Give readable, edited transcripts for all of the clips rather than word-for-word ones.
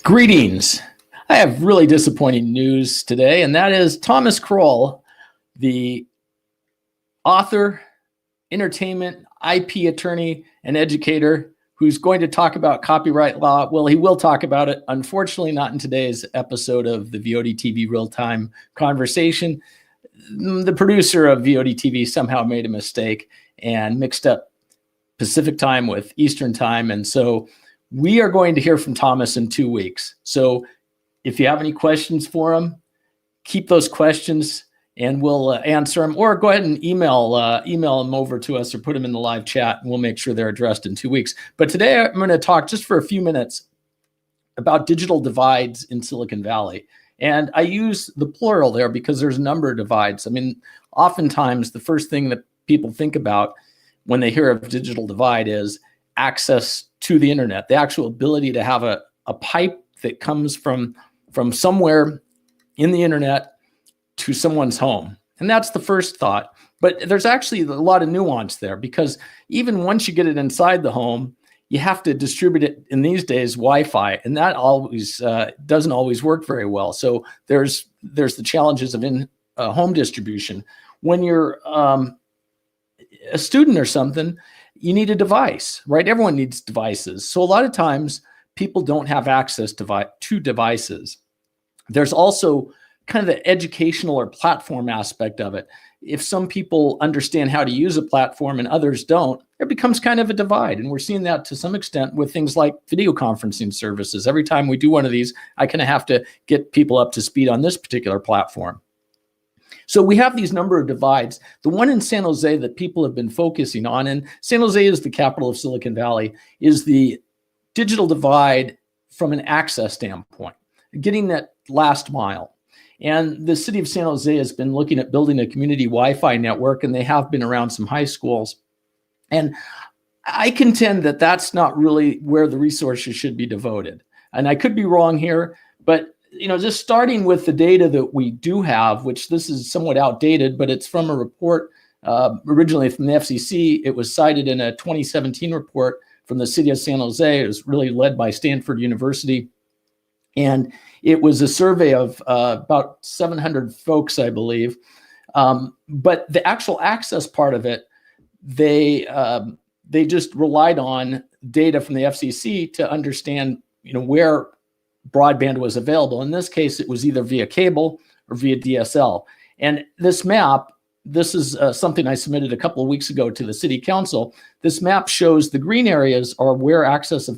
Greetings. I have really disappointing news today, and that is Thomas Kroll, the author, entertainment, IP attorney, and educator who's going to talk about copyright law. Well, he will talk about it. Unfortunately, not in today's episode of the VOD TV Real-Time Conversation. The producer of VOD TV somehow made a mistake and mixed up Pacific time with Eastern time, and so we are going to hear from Thomas in 2 weeks. So if you have any questions for him, keep those questions and we'll answer them, or go ahead and email them over to us or put them in the live chat and we'll make sure they're addressed in 2 weeks. But today I'm going to talk just for a few minutes about digital divides in Silicon Valley. And I use the plural there because there's a number of divides. I mean, oftentimes the first thing that people think about when they hear of digital divide is access to the internet, the actual ability to have a pipe that comes from somewhere in the internet to someone's home. And that's the first thought. But there's actually a lot of nuance there, because even once you get it inside the home, you have to distribute it in these days Wi-Fi, and that always doesn't always work very well. So there's the challenges of home distribution. When you're a student or something, you need a device, right? Everyone needs devices. So a lot of times people don't have access to devices. There's also kind of the educational or platform aspect of it. If some people understand how to use a platform and others don't, it becomes kind of a divide. And we're seeing that to some extent with things like video conferencing services. Every time we do one of these, I kind of have to get people up to speed on this particular platform. So we have these number of divides. The one in San Jose that people have been focusing on, and San Jose is the capital of Silicon Valley, is the digital divide from an access standpoint, getting that last mile. And the city of San Jose has been looking at building a community Wi-Fi network, and they have been around some high schools. And I contend that that's not really where the resources should be devoted. And I could be wrong here, but just starting with the data that we do have, which this is somewhat outdated, but it's from a report originally from the FCC. It was cited in a 2017 report from the city of San Jose. It was really led by Stanford University. And it was a survey of about 700 folks, I believe. But the actual access part of it, they just relied on data from the FCC to understand, where broadband was available. In this case, it was either via cable or via DSL. And this map, this is something I submitted a couple of weeks ago to the city council. This map shows the green areas are where access is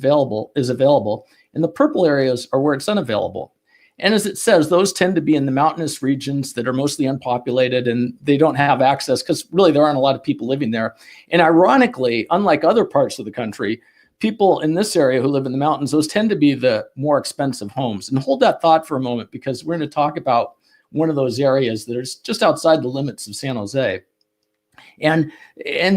available, and the purple areas are where it's unavailable. And as it says, those tend to be in the mountainous regions that are mostly unpopulated, and they don't have access because really there aren't a lot of people living there. And ironically, unlike other parts of the country, people in this area who live in the mountains, those tend to be the more expensive homes. And hold that thought for a moment, because we're going to talk about one of those areas that is just outside the limits of San Jose. And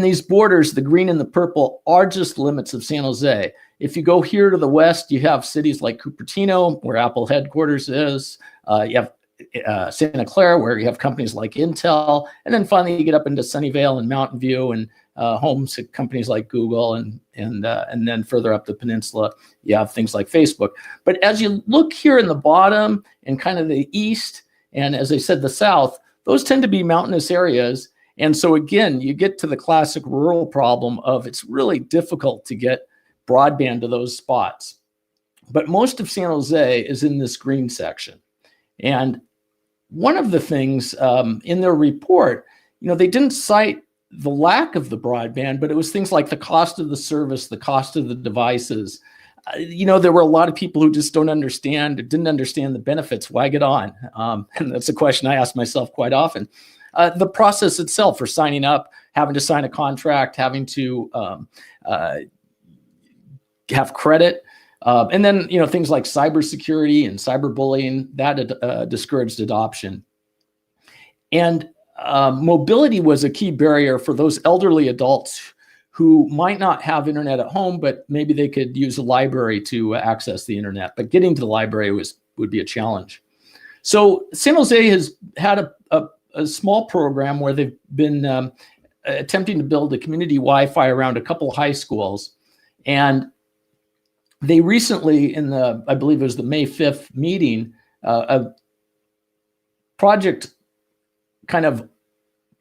these borders, the green and the purple, are just the limits of San Jose. If you go here to the west, you have cities like Cupertino, where Apple headquarters is. You have Santa Clara, where you have companies like Intel. And then finally you get up into Sunnyvale and Mountain View and homes to companies like Google, and then further up the peninsula, you have things like Facebook. But as you look here in the bottom and kind of the east, and as I said, the south, those tend to be mountainous areas. And so again, you get to the classic rural problem of it's really difficult to get broadband to those spots. But most of San Jose is in this green section. And one of the things in their report, they didn't cite the lack of the broadband, but it was things like the cost of the service, the cost of the devices. There were a lot of people who just didn't understand the benefits. Why get on? And that's a question I ask myself quite often. The process itself for signing up, having to sign a contract, having to have credit, and then things like cybersecurity and cyberbullying that discouraged adoption. And mobility was a key barrier for those elderly adults who might not have internet at home, but maybe they could use a library to access the internet. But getting to the library would be a challenge. So San Jose has had a small program where they've been attempting to build a community Wi-Fi around a couple high schools. And They recently, in the, I believe it was the May 5th meeting, a project kind of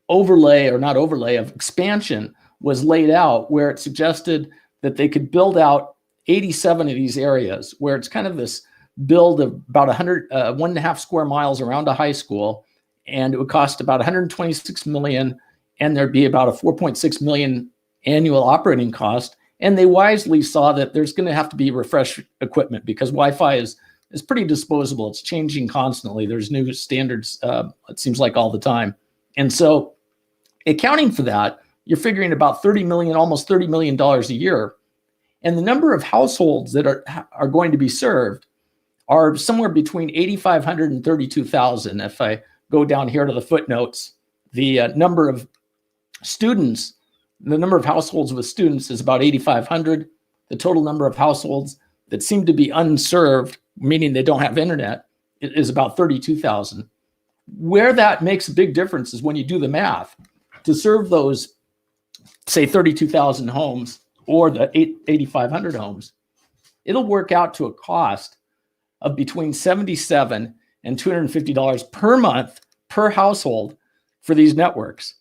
overlay, or not overlay, of expansion was laid out, where it suggested that they could build out 87 of these areas, where it's kind of this build of about 1.5 square miles around a high school, and it would cost about 126 million, and there'd be about a 4.6 million annual operating cost. And they wisely saw that there's going to have to be refresh equipment, because Wi-Fi is pretty disposable. It's changing constantly. There's new standards, it seems like, all the time. And so accounting for that, you're figuring about 30 million, almost $30 million a year. And the number of households that are going to be served are somewhere between 8,500 and 32,000. If I go down here to the footnotes, the number of students, the number of households with students is about 8,500. The total number of households that seem to be unserved, meaning they don't have internet, is about 32,000. Where that makes a big difference is when you do the math. To serve those, say, 32,000 homes, or the 8,500 homes, it'll work out to a cost of between $77 and $250 per month per household for these networks.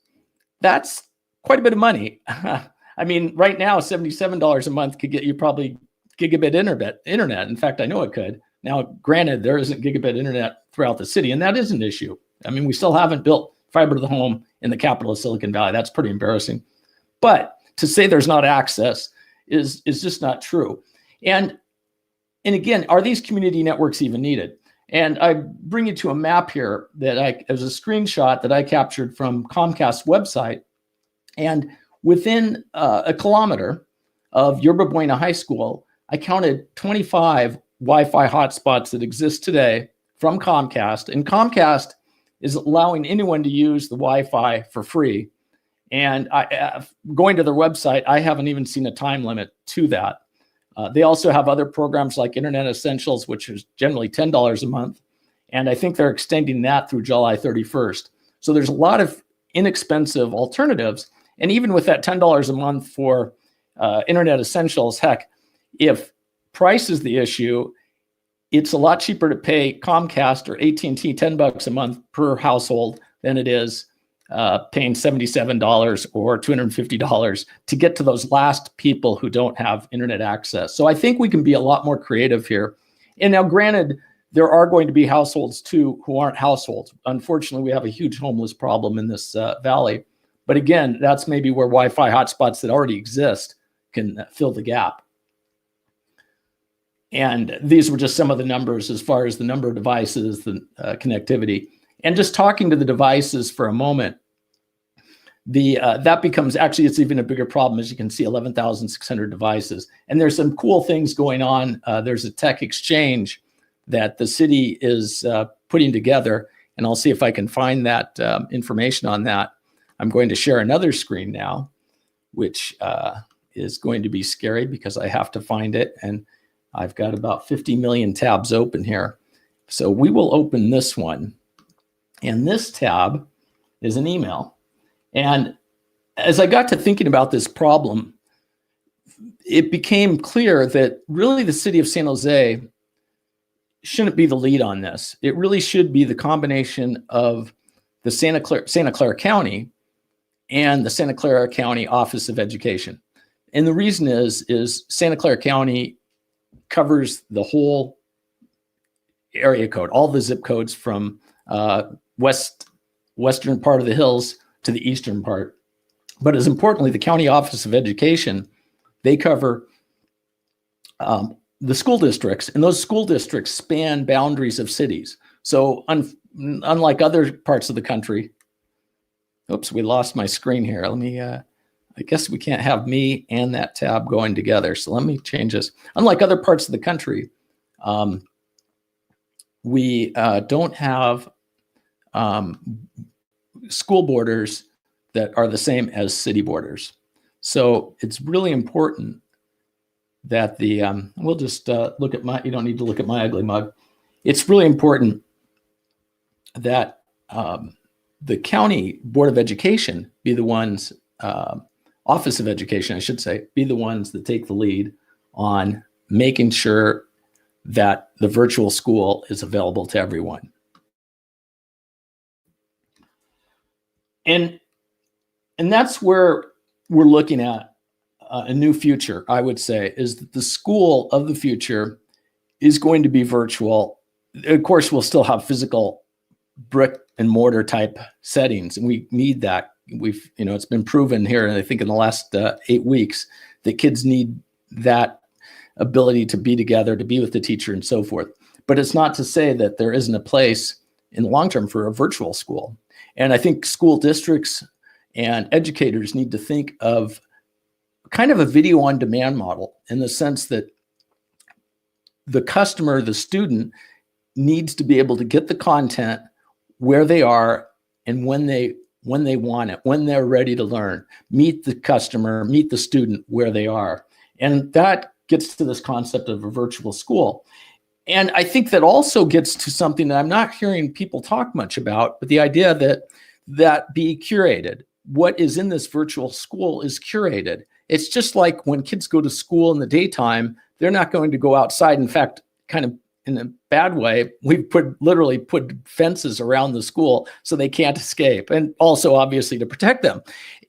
That's quite a bit of money. I mean, right now, $77 a month could get you probably gigabit internet. In fact, I know it could. Now, granted, there isn't gigabit internet throughout the city, and that is an issue. I mean, we still haven't built fiber to the home in the capital of Silicon Valley. That's pretty embarrassing. But to say there's not access is just not true. And again, are these community networks even needed? And I bring you to a map here that as a screenshot that I captured from Comcast's website. And within a kilometer of Yerba Buena High School, I counted 25 Wi-Fi hotspots that exist today from Comcast. And Comcast is allowing anyone to use the Wi-Fi for free. And going to their website, I haven't even seen a time limit to that. They also have other programs like Internet Essentials, which is generally $10 a month. And I think they're extending that through July 31st. So there's a lot of inexpensive alternatives. And even with that $10 a month for Internet Essentials, heck, if price is the issue, it's a lot cheaper to pay Comcast or AT&T $10 a month per household than it is paying $77 or $250 to get to those last people who don't have internet access. So I think we can be a lot more creative here. And now, granted, there are going to be households too who aren't households. Unfortunately, we have a huge homeless problem in this valley. But again, that's maybe where Wi-Fi hotspots that already exist can fill the gap. And these were just some of the numbers as far as the number of devices, the connectivity. And just talking to the devices for a moment, that becomes, actually, it's even a bigger problem. As you can see, 11,600 devices. And there's some cool things going on. There's a tech exchange that the city is putting together. And I'll see if I can find that information on that. I'm going to share another screen now, which is going to be scary because I have to find it. And I've got about 50 million tabs open here. So we will open this one. And this tab is an email. And as I got to thinking about this problem, it became clear that really the city of San Jose shouldn't be the lead on this. It really should be the combination of the Santa Clara County and the Santa Clara County Office of Education. And the reason is Santa Clara County covers the whole area code, all the zip codes from western part of the hills to the eastern part. But as importantly, the County Office of Education, they cover the school districts, and those school districts span boundaries of cities. So unlike other parts of the country, oops, we lost my screen here. Let me, I guess we can't have me and that tab going together. So let me change this. Unlike other parts of the country, we don't have school borders that are the same as city borders. So it's really important that the, we'll just look at my, you don't need to look at my ugly mug. It's really important that the County Board of Education be the ones, Office of Education, I should say, be the ones that take the lead on making sure that the virtual school is available to everyone. And that's where we're looking at a new future, I would say, is that the school of the future is going to be virtual. Of course, we'll still have physical brick and mortar type settings, and we need that. It's been proven here, and I think in the last 8 weeks, that kids need that ability to be together, to be with the teacher, and so forth. But it's not to say that there isn't a place in the long term for a virtual school. And I think school districts and educators need to think of kind of a video on demand model, in the sense that the customer, the student, needs to be able to get the content where they are and when they want it, when they're ready to learn. Meet the customer, meet the student where they are. And that gets to this concept of a virtual school. And I think that also gets to something that I'm not hearing people talk much about, but the idea that be curated. What is in this virtual school is curated. It's just like when kids go to school in the daytime, they're not going to go outside. In fact, kind of in a bad way, we've literally put fences around the school so they can't escape, and also obviously to protect them.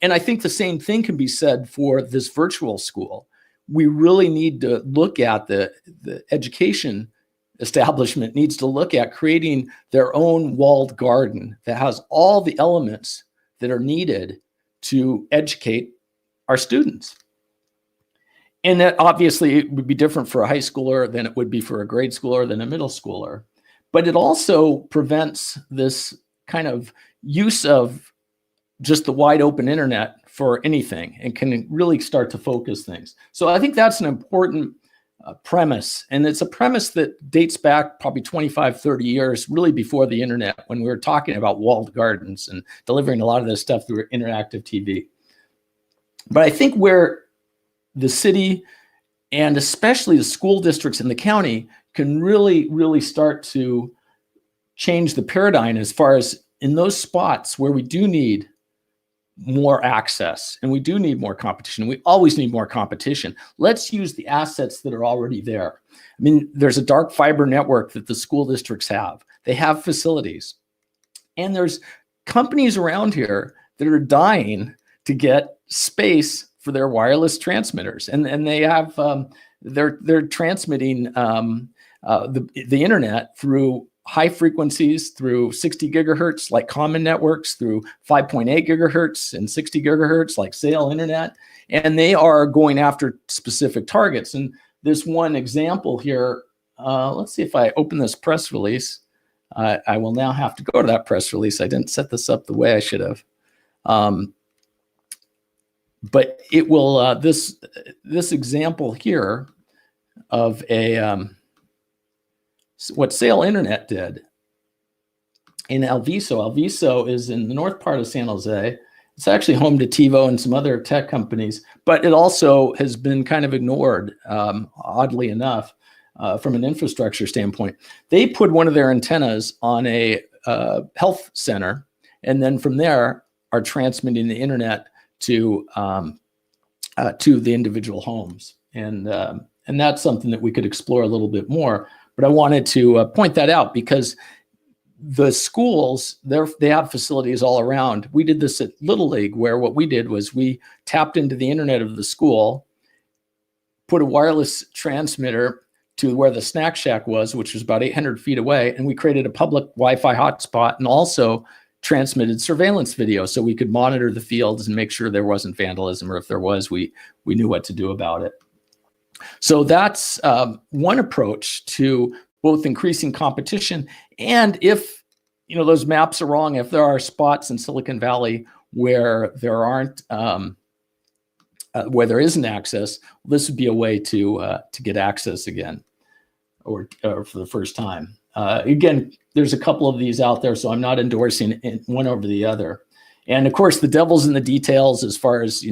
And I think the same thing can be said for this virtual school. We really need to look at the education establishment needs to look at creating their own walled garden that has all the elements that are needed to educate our students. And that obviously it would be different for a high schooler than it would be for a grade schooler than a middle schooler. But it also prevents this kind of use of just the wide open internet for anything, and can really start to focus things. So I think that's an important premise. And it's a premise that dates back probably 25, 30 years, really before the internet, when we were talking about walled gardens and delivering a lot of this stuff through interactive TV. But I think where the city, and especially the school districts in the county, can really, really start to change the paradigm, as far as in those spots where we do need more access and we do need more competition. We always need more competition. Let's use the assets that are already there. I mean, there's a dark fiber network that the school districts have. They have facilities. And there's companies around here that are dying to get space for their wireless transmitters. And they have, they're transmitting the internet through high frequencies, through 60 gigahertz like common networks, through 5.8 gigahertz and 60 gigahertz like Sail Internet. And they are going after specific targets. And there's one example here. Let's see if I open this press release. I will now have to go to that press release. I didn't set this up the way I should have. But it will, this example here of a, what Sail Internet did in Alviso. Alviso is in the north part of San Jose. It's actually home to TiVo and some other tech companies, but it also has been kind of ignored, oddly enough, from an infrastructure standpoint. They put one of their antennas on a health center, and then from there are transmitting the internet to the individual homes. And that's something that we could explore a little bit more. But I wanted to point that out, because the schools, they have facilities all around. We did this at Little League, where what we did was we tapped into the internet of the school, put a wireless transmitter to where the snack shack was, which was about 800 feet away, and we created a public Wi-Fi hotspot and also transmitted surveillance video so we could monitor the fields and make sure there wasn't vandalism, or if there was, we knew what to do about it. So that's one approach to both increasing competition, and if those maps are wrong, if there are spots in Silicon Valley where there aren't where there isn't access, this would be a way to get access again, or for the first time. Again, there's a couple of these out there, so I'm not endorsing one over the other. And of course, the devil's in the details, as far as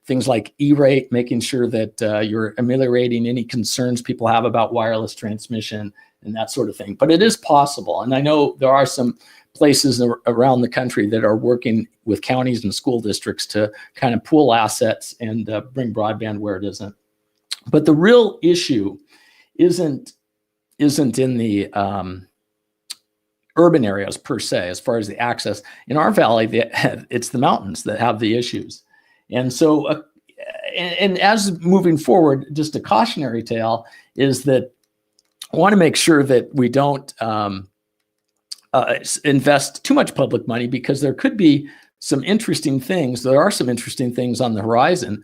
things like E-rate, making sure that you're ameliorating any concerns people have about wireless transmission and that sort of thing. But it is possible, and I know there are some places around the country that are working with counties and school districts to kind of pool assets and bring broadband where it isn't. But the real issue isn't in the urban areas per se, as far as the access. In our valley, it's the mountains that have the issues. And so, and as moving forward, just a cautionary tale is that I want to make sure that we don't invest too much public money, because there could be some interesting things. There are some interesting things on the horizon.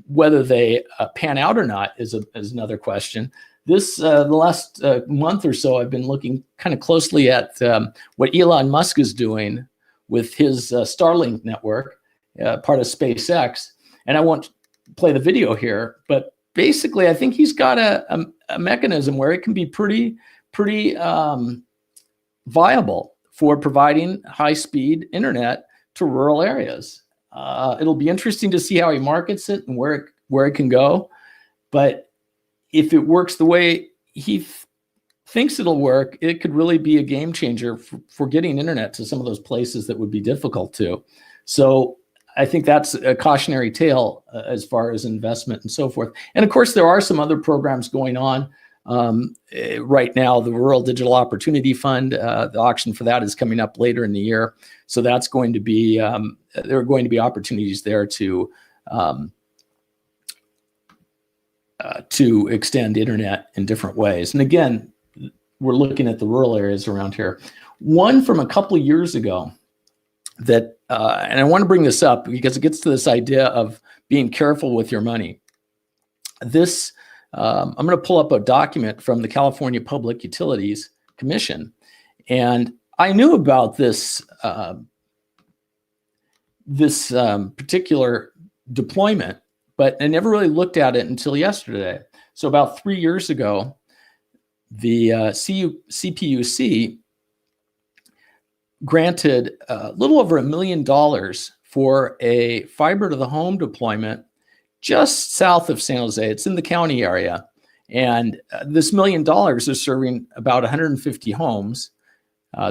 Whether they pan out or not is another question. The last month or so, I've been looking kind of closely at what Elon Musk is doing with his Starlink network, part of SpaceX. And I won't play the video here, but basically, I think he's got a mechanism where it can be pretty viable for providing high-speed internet to rural areas. It'll be interesting to see how he markets it and where it can go. But if it works the way he thinks it'll work, it could really be a game changer for getting internet to some of those places that would be difficult to. So I think that's a cautionary tale as far as investment and so forth. And of course, there are some other programs going on right now. The Rural Digital Opportunity Fund, the auction for that is coming up later in the year. So that's going to be, there are going to be opportunities there to extend internet in different ways. And again, we're looking at the rural areas around here. One from a couple of years ago that, and I want to bring this up because it gets to this idea of being careful with your money. This, I'm going to pull up a document from the California Public Utilities Commission. And I knew about this, particular deployment, but I never really looked at it until yesterday. So about 3 years ago, the CPUC granted a little over $1 million for a fiber to the home deployment just south of San Jose. It's in the county area. And this $1 million is serving about 150 homes.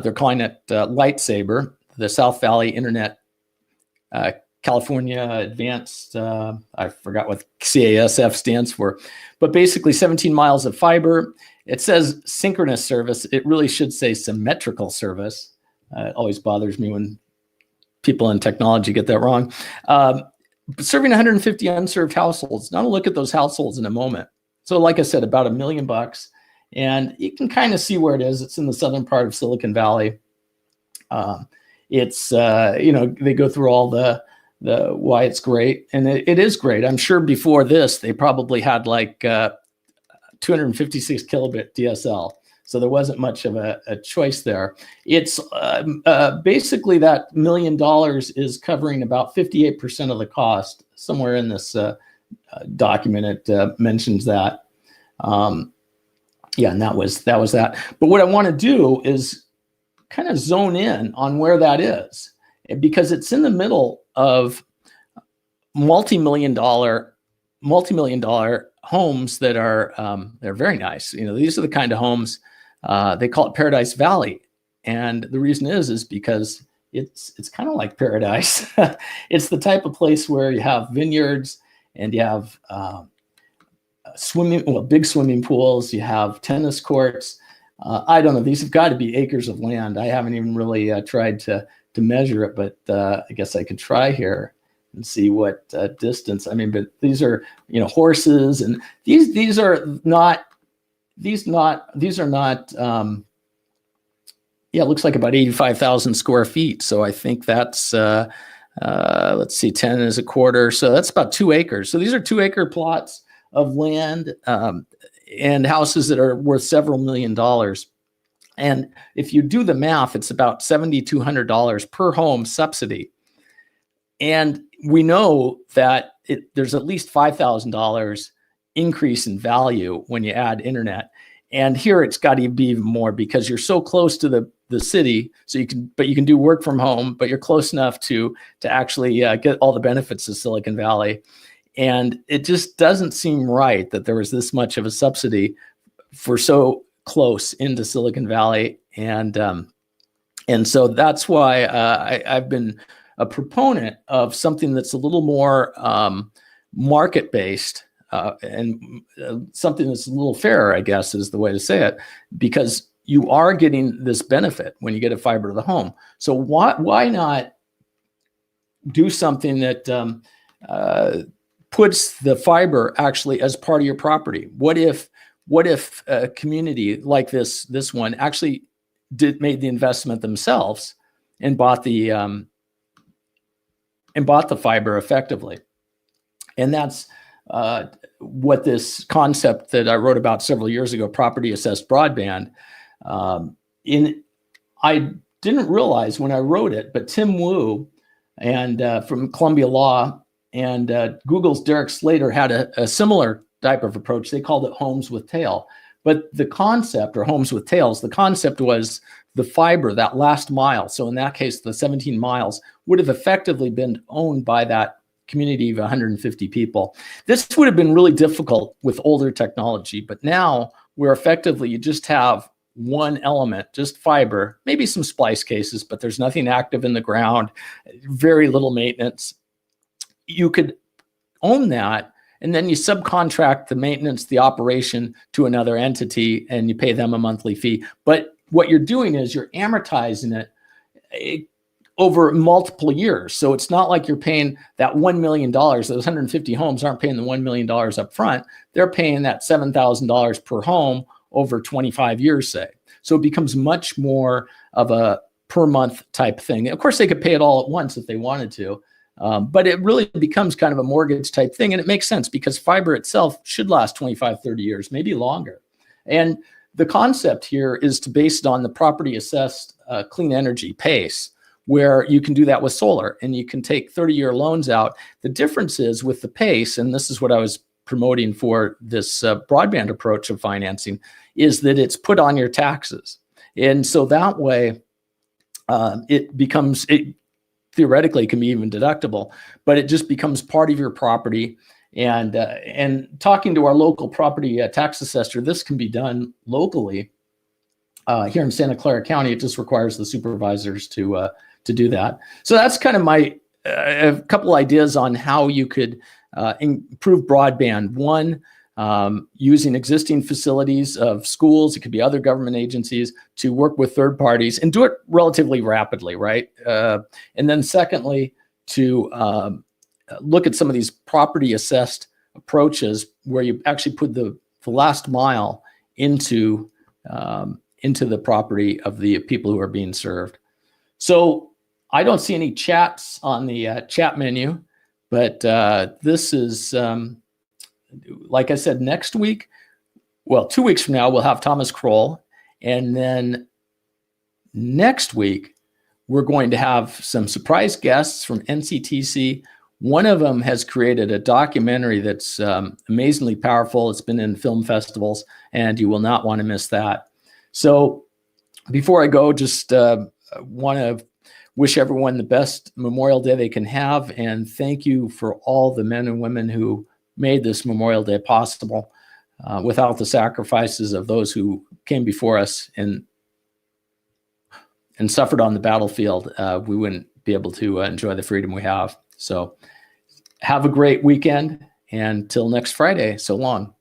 They're calling it Lightsaber, the South Valley Internet California Advanced, I forgot what CASF stands for, but basically 17 miles of fiber. It says synchronous service. It really should say symmetrical service. It always bothers me when people in technology get that wrong. Serving 150 unserved households. Now, I'll look at those households in a moment. So like I said, about $1 million bucks. And you can kind of see where it is. It's in the southern part of Silicon Valley. It's, they go through all the why it's great. And it is great. I'm sure before this, they probably had like 256 kilobit DSL. So there wasn't much of a choice there. It's basically that $1 million is covering about 58% of the cost. Somewhere in this document, it mentions that. Yeah, and that was that. But what I want to do is kind of zone in on where that is, because it's in the middle of multi-million dollar homes that are they're very nice. These are the kind of homes they call it Paradise Valley, and the reason is because it's kind of like paradise. It's the type of place where you have vineyards and you have big swimming pools. You have tennis courts. I don't know. These have got to be acres of land. I haven't even really tried to measure it, but I guess I could try here and see what distance. I mean, but these are horses, and these are not. These are not. It looks like about 85,000 square feet. So I think that's let's see, 10 is a quarter. So that's about 2 acres. So these are 2-acre plots of land and houses that are worth several $1 million. And if you do the math, it's about $7,200 per home subsidy. And we know that there's at least $5,000 increase in value when you add internet. And here it's got to be even more because you're so close to the city. So you can do work from home, but you're close enough to actually get all the benefits of Silicon Valley. And it just doesn't seem right that there was this much of a subsidy for so close into Silicon Valley. And so that's why I've been a proponent of something that's a little more market-based something that's a little fairer, I guess, is the way to say it, because you are getting this benefit when you get a fiber to the home. So why not do something that puts the fiber actually as part of your property? What if a community like this one actually made the investment themselves and bought the fiber effectively? And that's what this concept that I wrote about several years ago, property assessed broadband. I didn't realize when I wrote it, but Tim Wu and from Columbia Law and Google's Derek Slater had a similar type of approach. They called it homes with tail. But the concept, or homes with tails, the concept was the fiber, that last mile. So in that case, the 17 miles would have effectively been owned by that community of 150 people. This would have been really difficult with older technology, but now where effectively you just have one element, just fiber, maybe some splice cases, but there's nothing active in the ground, very little maintenance. You could own that, and then you subcontract the maintenance, the operation to another entity, and you pay them a monthly fee. But what you're doing is you're amortizing it over multiple years. So it's not like you're paying that $1 million. Those 150 homes aren't paying the $1 million up front. They're paying that $7,000 per home over 25 years, say. So it becomes much more of a per month type thing. Of course, they could pay it all at once if they wanted to, but it really becomes kind of a mortgage type thing. And it makes sense because fiber itself should last 25, 30 years, maybe longer. And the concept here is to base it on the property assessed clean energy PACE, where you can do that with solar and you can take 30-year loans out. The difference is with the PACE, and this is what I was promoting for this broadband approach of financing, is that it's put on your taxes. And so that way it theoretically can be even deductible, but it just becomes part of your property. And talking to our local property tax assessor, this can be done locally here in Santa Clara County. It just requires the supervisors to do that. So that's kind of my a couple ideas on how you could improve broadband. One, using existing facilities of schools, it could be other government agencies, to work with third parties and do it relatively rapidly, right? And then secondly, to look at some of these property assessed approaches where you actually put the last mile into the property of the people who are being served. So I don't see any chats on the chat menu, but this is, like I said, next week, well, 2 weeks from now, we'll have Thomas Kroll. And then next week, we're going to have some surprise guests from NCTC. One of them has created a documentary that's amazingly powerful. It's been in film festivals, and you will not want to miss that. So before I go, just want to wish everyone the best Memorial Day they can have, and thank you for all the men and women who made this Memorial Day possible. Without the sacrifices of those who came before us and suffered on the battlefield, we wouldn't be able to enjoy the freedom we have. So have a great weekend, and till next Friday, so long.